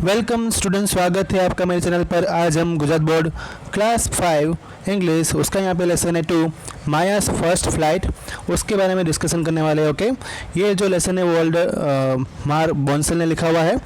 Welcome student, स्वागत है आपका मेरे चैनल पर। आज हम गुजरात बोर्ड क्लास 5 इंग्लिश उसका यहाँ पे लेसन है 2 मायास फर्स्ट फ्लाइट, उसके बारे में डिस्कशन करने वाले हैं। ओके, ये जो लेसन है वो ओल्ड मार बॉन्सल ने लिखा हुआ है,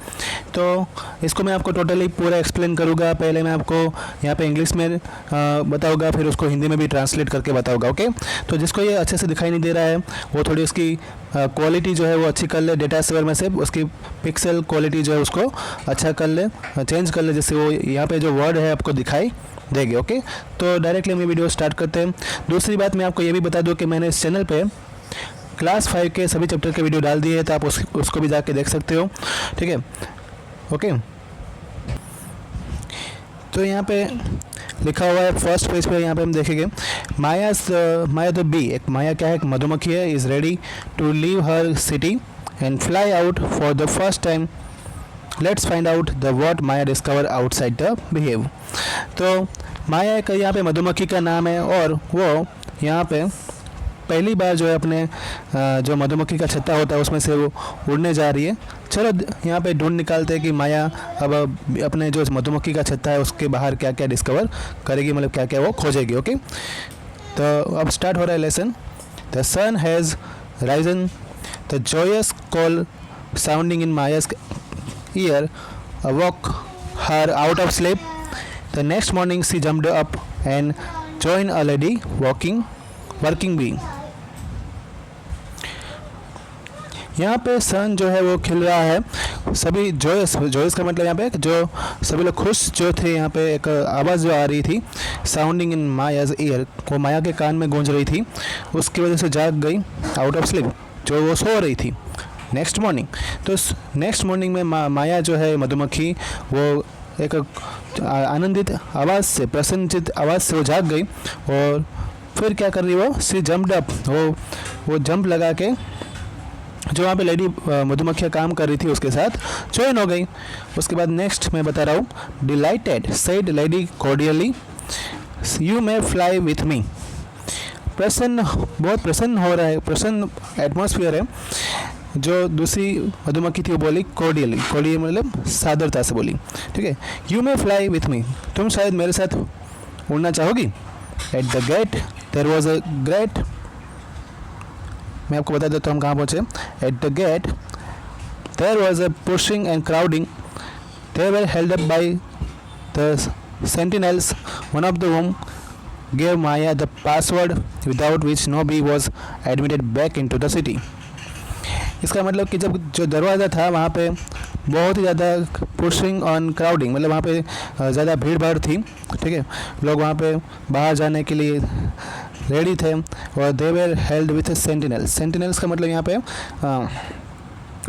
तो इसको मैं आपको टोटली पूरा एक्सप्लेन करूँगा। पहले मैं आपको यहाँ पे इंग्लिश में बताऊँगा, फिर उसको हिंदी में भी ट्रांसलेट करके बताऊँगा। ओके, तो जिसको ये अच्छे से दिखाई नहीं दे रहा है वो थोड़ी उसकी क्वालिटी जो है वो अच्छी कर ले, डेटा सेवर में से उसकी पिक्सल क्वालिटी जो है उसको अच्छा कर ले, चेंज कर ले, जिससे वो यहाँ पे जो वर्ड है आपको दिखाई देंगे। ओके, तो डायरेक्टली हम ये वीडियो स्टार्ट करते हैं। दूसरी बात मैं आपको ये भी बता दूं कि मैंने इस चैनल पे क्लास 5 के सभी चैप्टर के वीडियो डाल दिए हैं, तो आप उसको भी जाके देख सकते हो। ठीक है, ओके। तो यहाँ पे लिखा हुआ है फर्स्ट पेज पे, यहाँ पे हम देखेंगे माया तो बी, एक माया क्या है, एक मधुमक्खी है, is ready to leave her city and fly out for the first time. Let's find out the what Maya discover outside the behave. तो माया का यहाँ पे मधुमक्खी का नाम है और वो यहाँ पे पहली बार जो है अपने जो मधुमक्खी का छत्ता होता है उसमें से वो उड़ने जा रही है। चलो यहाँ पे ढूंढ निकालते हैं कि माया अब अपने जो मधुमक्खी का छत्ता है उसके बाहर क्या क्या डिस्कवर करेगी, मतलब क्या क्या वो खोजेगी। ओके, तो अब स्टार्ट हो रहा है lesson. The sun has risen, the joyous call sounding in माया's ear awoke her out of sleep. The next morning she jumped up and joined a lady working bee. यहाँ पे सन जो है वो खिल रहा है। सभी जॉयस का मतलब यहाँ पे जो सभी लोग खुश जो थे, यहाँ पे एक आवाज़ जो आ रही थी साउंडिंग इन माया's ear, वो माया के कान में गूंज रही थी, उसकी वजह से जाग गई आउट ऑफ स्लीप, जो वो सो रही थी। नेक्स्ट मॉर्निंग, तो नेक्स्ट मॉर्निंग में माया जो है मधुमक्खी वो एक आनंदित आवाज़ से, प्रसन्नचित आवाज़ से वो जाग गई और फिर क्या कर रही वो, सी जम्प्ड अप, वो जंप लगा के जो वहाँ पे लेडी मधुमक्खियाँ काम कर रही थी उसके साथ ज्वाइन हो गई। उसके बाद नेक्स्ट मैं बता रहा हूँ, dilated said lady cordially you may fly with मी। प्रसन्न, बहुत प्रसन्न हो रहा है, प्रसन्न एटमॉस्फेयर है। जो दूसरी मधुमक्खी थी वो बोली कॉर्डियली, कॉर्डियल मतलब सादरता से बोली। ठीक है, you may fly with me, तुम शायद मेरे साथ उड़ना चाहोगी। At the gate there was a great, मैं आपको बता देता हूँ हम कहाँ पहुँचे। At the gate there was a pushing and crowding, they were held up by the sentinels, one of the whom gave Maya the password without which nobody was admitted back into the city. इसका मतलब कि जब जो दरवाज़ा था वहाँ पे बहुत ही ज़्यादा पुशिंग ऑन क्राउडिंग, मतलब वहाँ पे ज़्यादा भीड़ भाड़ थी। ठीक है, लोग वहाँ पे बाहर जाने के लिए रेडी थे। और they were held with sentinels, sentinels का मतलब यहाँ पे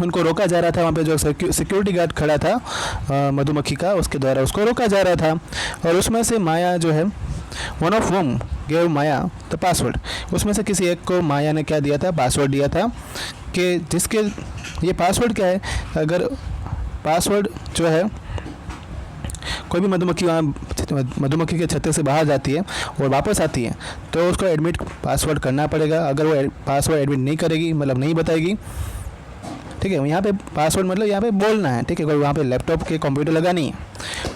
उनको रोका जा रहा था, वहाँ पे जो सिक्योरिटी गार्ड खड़ा था मधुमक्खी का, उसके द्वारा उसको रोका जा रहा था। और उसमें से माया जो है, one of whom gave Maya the password, उसमें से किसी एक को माया ने क्या दिया था, पासवर्ड दिया था, कि जिसके ये पासवर्ड क्या है, अगर पासवर्ड जो है कोई भी मधुमक्खी वहाँ मधुमक्खी के छत्ते से बाहर जाती है और वापस आती है तो उसको एडमिट पासवर्ड करना पड़ेगा। अगर वो पासवर्ड एडमिट नहीं करेगी, मतलब नहीं बताएगी, ठीक है, यहाँ पे पासवर्ड मतलब यहाँ पे बोलना है। ठीक है, कोई वहाँ पे लैपटॉप के कंप्यूटर लगा नहीं है।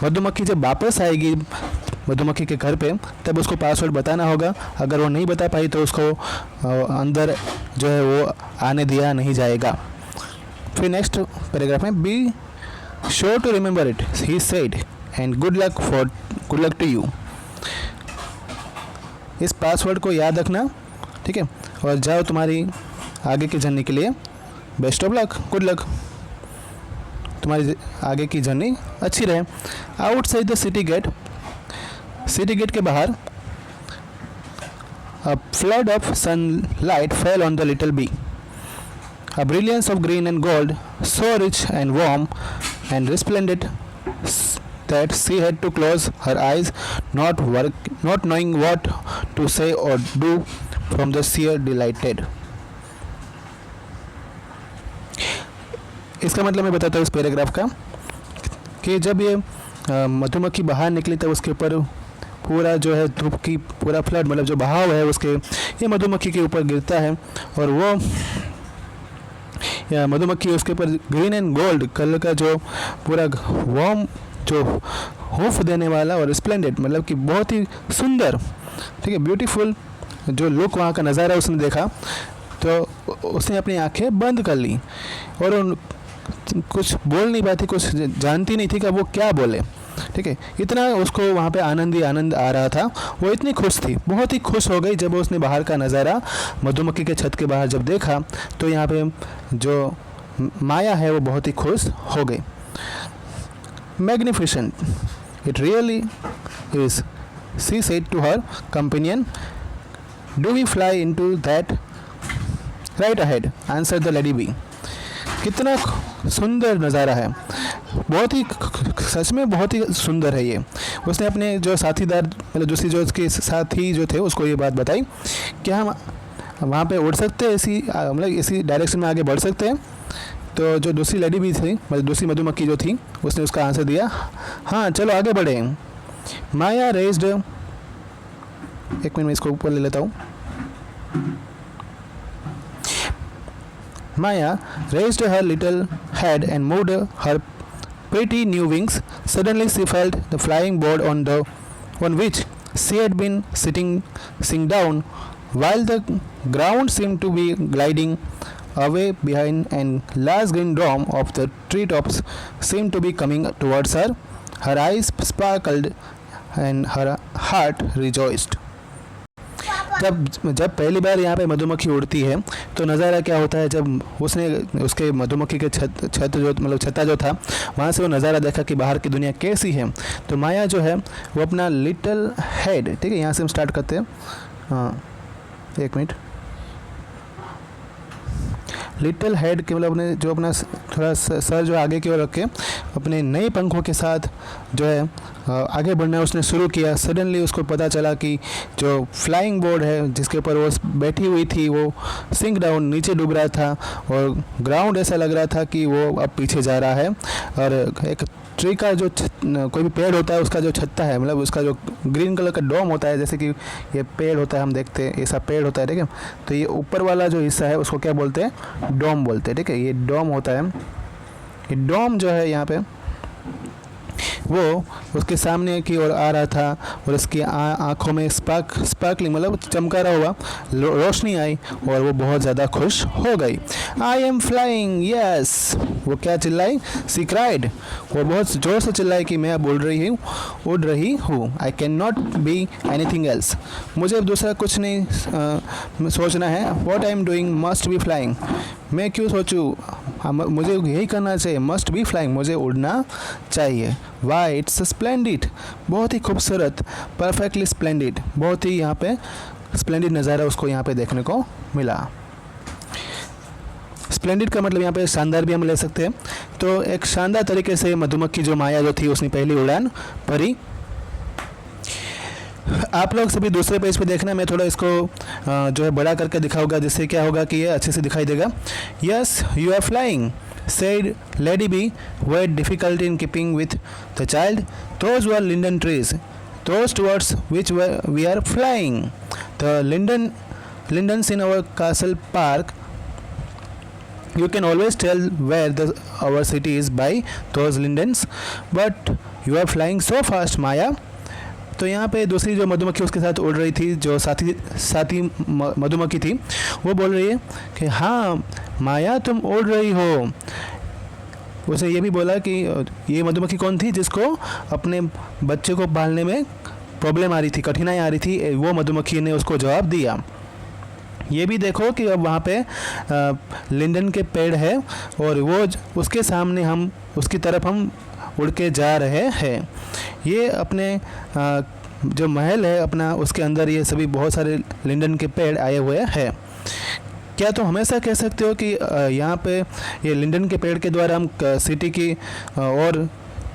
मधुमक्खी जब वापस आएगी मधुमक्खी के घर पे तब उसको पासवर्ड बताना होगा। अगर वो नहीं बता पाई तो उसको अंदर जो है वो आने दिया नहीं जाएगा। फिर नेक्स्ट पैराग्राफ में, be sure to remember it he said and good luck to you. इस पासवर्ड को याद रखना, ठीक है, और जाओ तुम्हारी आगे की जर्नी के लिए best of luck, good luck, तुम्हारी आगे की जर्नी अच्छी रहे। Outside the city gate, city gate के बाहर a flood of sunlight fell on the little bee, a brilliance of green and gold, so rich and warm and resplendent that she had to close her eyes, not knowing what to say or do from the sheer delighted. इसका मतलब मैं बताता हूँ इस paragraph का, कि जब ये मधुमक्खी बाहर निकली तब उसके ऊपर पूरा जो है धूप की पूरा फ्लड, मतलब जो बहाव है उसके ये मधुमक्खी के ऊपर गिरता है और वो या मधुमक्खी उसके ऊपर ग्रीन एंड गोल्ड कलर का जो पूरा वार्म जो हूफ देने वाला और स्प्लेंडेड मतलब कि बहुत ही सुंदर, ठीक है, ब्यूटीफुल जो लुक वहाँ का नज़ारा उसने देखा तो उसने अपनी आंखें बंद कर ली और कुछ बोल नहीं पाती, कुछ जानती नहीं थी कि वो क्या बोले, ठीक है। इतना उसको वहाँ पे आनंद ही आनंद आ रहा था, वो इतनी खुश थी, बहुत ही खुश हो गई जब उसने बाहर का नज़ारा मधुमक्खी के छत के बाहर जब देखा तो यहाँ पे जो माया है वो बहुत ही खुश हो गई। Magnificent it really is, she said to her companion, do we fly into that right ahead, answer the lady B. कितना सुंदर नज़ारा है, बहुत ही सच में बहुत ही सुंदर है ये। उसने अपने जो साथीदार मतलब दूसरी जो उसके साथी जो थे उसको ये बात बताई कि हम वहाँ पे उड़ सकते हैं, इसी मतलब इसी डायरेक्शन में आगे बढ़ सकते हैं। तो जो दूसरी लेडी भी थी मतलब दूसरी मधुमक्खी जो थी उसने उसका आंसर दिया, हाँ चलो आगे बढ़े। माया रेज्ड, एक मिनट में इसको ऊपर ले लेता हूँ। Maya raised her little head and moved her pretty new wings. Suddenly she felt the flying board on which she had been sitting down, while the ground seemed to be gliding away behind, and large green dome of the treetops seemed to be coming towards her. Her eyes sparkled and her heart rejoiced. जब पहली बार यहाँ पे मधुमक्खी उड़ती है तो नज़ारा क्या होता है, जब उसने उसके मधुमक्खी के छत जो मतलब छत्ता जो था वहाँ से वो नज़ारा देखा कि बाहर की दुनिया कैसी है, तो माया जो है वो अपना लिटिल हेड, ठीक है, यहाँ से हम स्टार्ट करते हैं, हाँ एक मिनट, लिटिल हेड के मतलब अपने जो अपना थोड़ा सर जो आगे की ओर रख के अपने नए पंखों के साथ जो है आगे बढ़ना उसने शुरू किया। सडनली उसको पता चला कि जो फ्लाइंग बोर्ड है जिसके ऊपर वो बैठी हुई थी वो सिंक डाउन नीचे डूब रहा था और ग्राउंड ऐसा लग रहा था कि वो अब पीछे जा रहा है। और एक ट्री का जो कोई भी पेड़ होता है उसका जो छत्ता है मतलब उसका जो ग्रीन कलर का डोम होता है, जैसे कि ये पेड़ होता है हम देखते हैं ऐसा पेड़ होता है, ठीक है, तो ये ऊपर वाला जो हिस्सा है उसको क्या बोलते हैं, डोम बोलते हैं, ठीक है, ये डोम होता है। ये डोम जो है यहाँ पे वो उसके सामने की ओर आ रहा था और उसकी आँखों में स्पार्कलिंग मतलब चमका रहा हुआ रोशनी आई और वो बहुत ज़्यादा खुश हो गई। आई एम फ्लाइंग यस, वो क्या चिल्लाई, सी क्राइड, वो बहुत ज़ोर से चिल्लाई कि मैं अब उड़ रही हूँ। I can not be anything else, मुझे अब दूसरा कुछ नहीं सोचना है। What I am doing must be flying, मैं क्यों सोचूँ, मुझे यही करना चाहिए, मस्ट बी फ्लाइंग, मुझे उड़ना चाहिए। वाई इट्स स्प्लेंडिड, बहुत ही खूबसूरत, परफेक्टली स्प्लेंडिड, बहुत ही यहाँ पे स्प्लेंडिड नज़ारा उसको यहाँ पे देखने को मिला। स्प्लेंडिड का मतलब यहाँ पे शानदार भी हम ले सकते हैं। तो एक शानदार तरीके से मधुमक्खी जो माया जो थी उसने पहली उड़ान भरी। आप लोग सभी दूसरे पेज पे देखना, मैं थोड़ा इसको जो है बड़ा करके दिखाऊंगा जिससे क्या होगा कि ये अच्छे से दिखाई देगा। Yes you are flying said Lady B with difficulty in keeping with the child. Those were linden trees, those towards which we are flying. The lindens in our castle park. You can always tell where our city is by those lindens. But you are flying so fast, Maya. तो यहाँ पे दूसरी जो मधुमक्खी उसके साथ उड़ रही थी, जो साथी मधुमक्खी थी, वो बोल रही है कि हाँ माया तुम उड़ रही हो। उसे ये भी बोला कि ये मधुमक्खी कौन थी जिसको अपने बच्चे को पालने में प्रॉब्लम आ रही थी, कठिनाई आ रही थी, वो मधुमक्खी ने उसको जवाब दिया। ये भी देखो कि अब वहाँ पे लिंडन के पेड़ है और वो उसके सामने हम उसकी तरफ हम उड़ के जा रहे हैं। ये अपने जो महल है अपना उसके अंदर ये सभी बहुत सारे लिंडन के पेड़ आए हुए हैं। क्या तुम हमेशा कह सकते हो कि यहाँ पे ये लिंडन के पेड़ के द्वारा हम सिटी की और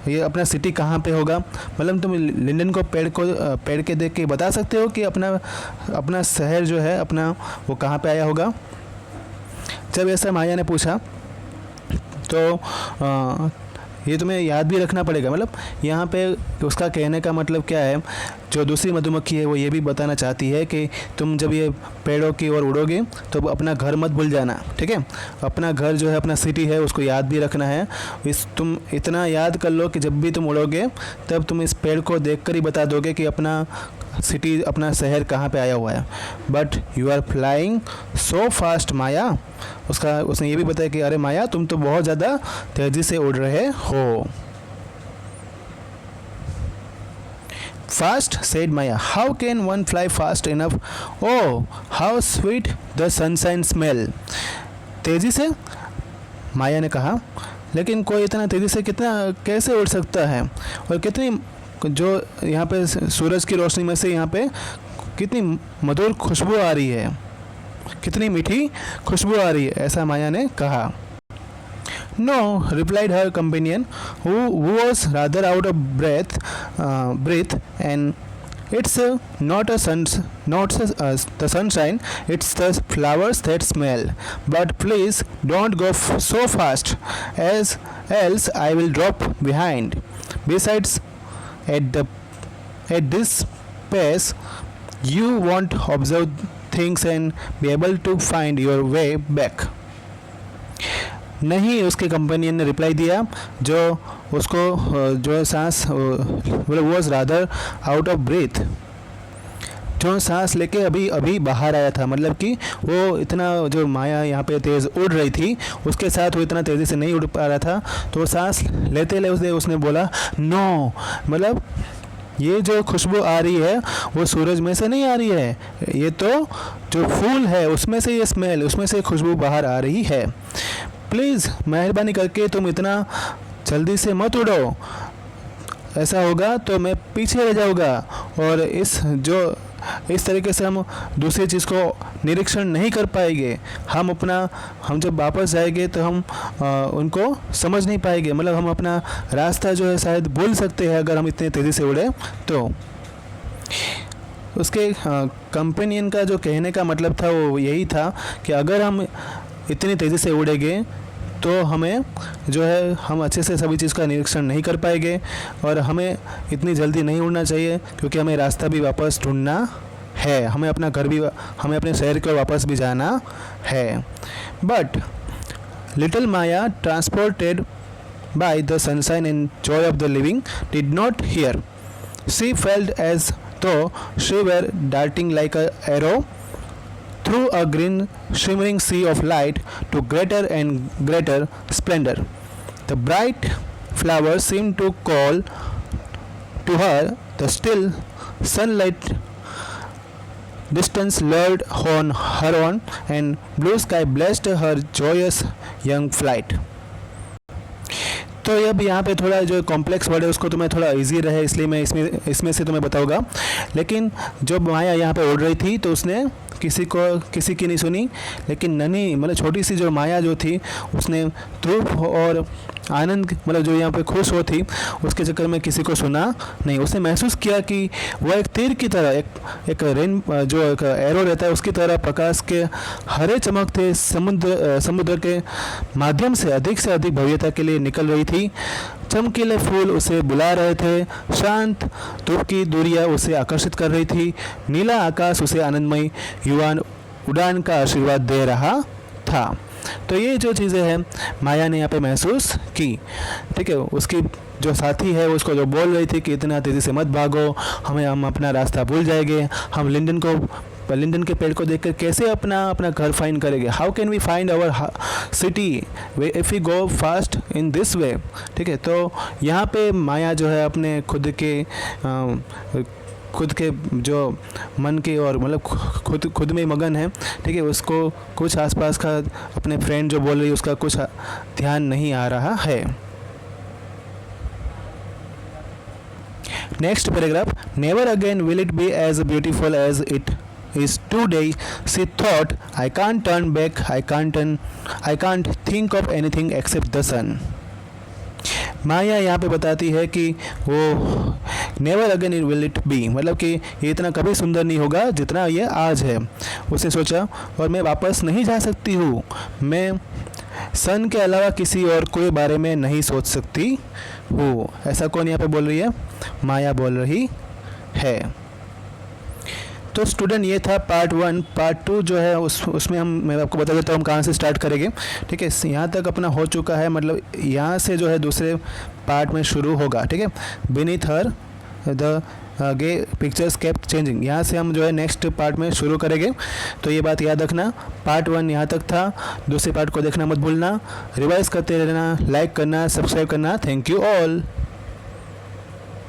ये अपना सिटी कहाँ पे होगा, मतलब तुम लिंडन को पेड़ के देख के बता सकते हो कि अपना शहर जो है अपना वो कहाँ पे आया होगा। जब ऐसा माया ने पूछा तो ये तुम्हें याद भी रखना पड़ेगा। मतलब यहाँ पे उसका कहने का मतलब क्या है, जो दूसरी मधुमक्खी है वो ये भी बताना चाहती है कि तुम जब ये पेड़ों की ओर उड़ोगे तो अपना घर मत भूल जाना, ठीक है। अपना घर जो है, अपना सिटी है, उसको याद भी रखना है। तुम इतना याद कर लो कि जब भी तुम उड़ोगे तब तुम इस पेड़ को देखकर ही बता दोगे कि अपना सिटी, अपना शहर कहाँ पे आया हुआ है। But you are flying so fast Maya. उसने ये भी बताया कि अरे माया, तुम तो बहुत ज़्यादा तेज़ी से उड़ रहे हो। Fast, said Maya. How can one fly fast enough? Oh, how sweet the sunshine smell. तेज़ी से, माया ने कहा, लेकिन कोई इतना तेज़ी से कैसे उड़ सकता है, और कितनी जो यहाँ पे सूरज की रोशनी में से यहाँ पे कितनी मधुर खुशबू आ रही है, कितनी मीठी खुशबू आ रही है, ऐसा माया ने कहा। No, replied her companion, who was rather out of breath, and it's not the sunshine, it's the flowers that smell. But please don't go so fast, else I will drop behind. Besides, at this pace, you won't observe things and be able to find your way back. नहीं, उसके companion ने reply दिया, जो उसको जो है सांस, मतलब was rather out of breath, जो सांस लेके अभी अभी बाहर आया था। मतलब कि वो इतना, जो माया यहाँ पे तेज़ उड़ रही थी उसके साथ वो इतना तेज़ी से नहीं उड़ पा रहा था, तो वो सांस लेते लेते उसने बोला नो, मतलब ये जो खुशबू आ रही है वो सूरज में से नहीं आ रही है, ये तो जो फूल है उसमें से ये स्मेल, उसमें से खुशबू बाहर आ रही है। प्लीज़ मेहरबानी करके तुम इतना जल्दी से मत उड़ो, ऐसा होगा तो मैं पीछे रह जाऊँगा, और इस तरीके से हम दूसरी चीज़ को निरीक्षण नहीं कर पाएंगे। हम जब वापस जाएंगे तो हम उनको समझ नहीं पाएंगे, मतलब हम अपना रास्ता जो है शायद भूल सकते हैं अगर हम इतने तेज़ी से उड़े तो। उसके कंपेनियन का जो कहने का मतलब था वो यही था कि अगर हम इतनी तेज़ी से उड़ेंगे तो हमें जो है, हम अच्छे से सभी चीज़ का निरीक्षण नहीं कर पाएंगे, और हमें इतनी जल्दी नहीं उड़ना चाहिए क्योंकि हमें रास्ता भी वापस ढूंढना है, हमें अपना घर भी, हमें अपने शहर की ओर वापस भी जाना है। But little Maya, transported by the sunshine and joy of the living, did not hear. She felt as though she were darting like an arrow through a green shimmering sea of light to greater and greater splendor. The bright flowers seemed to call to her, the still sunlight distance lured on her on, and blue sky blessed her joyous young flight. तो अब यहाँ पे थोड़ा जो complex word है उसको तुम्हें थोड़ा इजी रहे इसलिए मैं इसमें से तुम्हें बताऊंगा। लेकिन जब माया यहाँ पे उड़ रही थी तो उसने किसी की नहीं सुनी, लेकिन नन्ही, मतलब छोटी सी जो माया जो थी उसने ध्रुव और आनंद, मतलब जो यहाँ पे खुश हो थी, उसके चक्कर में किसी को सुना नहीं। उसने महसूस किया कि वह एक तीर की तरह, एक एरो रहता है उसकी तरह प्रकाश के हरे चमकते समुद्र के माध्यम से अधिक भव्यता के लिए निकल रही थी। चमकीले फूल उसे बुला रहे थे, शांत धूप की दूरियां उसे आकर्षित कर रही थी, नीला आकाश उसे आनंदमय युवान उड़ान का आशीर्वाद दे रहा था। तो ये जो चीज़ें हैं माया ने यहाँ पे महसूस की, ठीक है। उसकी जो साथी है उसको जो बोल रही थी कि इतना तेज़ी से मत भागो, हम अपना रास्ता भूल जाएंगे, हम लिंडन के पेड़ को देखकर कैसे अपना घर फाइंड करेंगे, how can we find our city if we go fast in this way, ठीक है। तो यहाँ पे माया जो है अपने खुद के जो मन के और मतलब खुद में मगन है, ठीक है। उसको कुछ आसपास का अपने फ्रेंड जो बोल रही है उसका कुछ ध्यान नहीं आ रहा है। Next paragraph, never again will it be as beautiful as it is today, she thought. I can't turn back, I can't think of anything except the sun. माया यहाँ पे बताती है कि वो never again it will it B, मतलब कि ये इतना कभी सुंदर नहीं होगा जितना ये आज है। उसने सोचा, और मैं वापस नहीं जा सकती हूँ, मैं सन के अलावा किसी और कोई बारे में नहीं सोच सकती हूँ। ऐसा कौन यहाँ पे बोल रही है? माया बोल रही है। तो स्टूडेंट ये था पार्ट 1। पार्ट 2 जो है उसमें मैं आपको बता देता हूँ हम कहाँ से स्टार्ट करेंगे। ठीक है, यहाँ तक अपना हो चुका है, मतलब यहाँ से जो है दूसरे पार्ट में शुरू होगा। ठीक है, beneath her the gay pictures kept changing, यहाँ से हम जो है नेक्स्ट पार्ट में शुरू करेंगे। तो ये बात याद रखना, पार्ट 1 यहाँ तक था, दूसरे पार्ट को देखना मत भूलना, रिवाइज करते रहना, लाइक करना, सब्सक्राइब करना। Thank you all.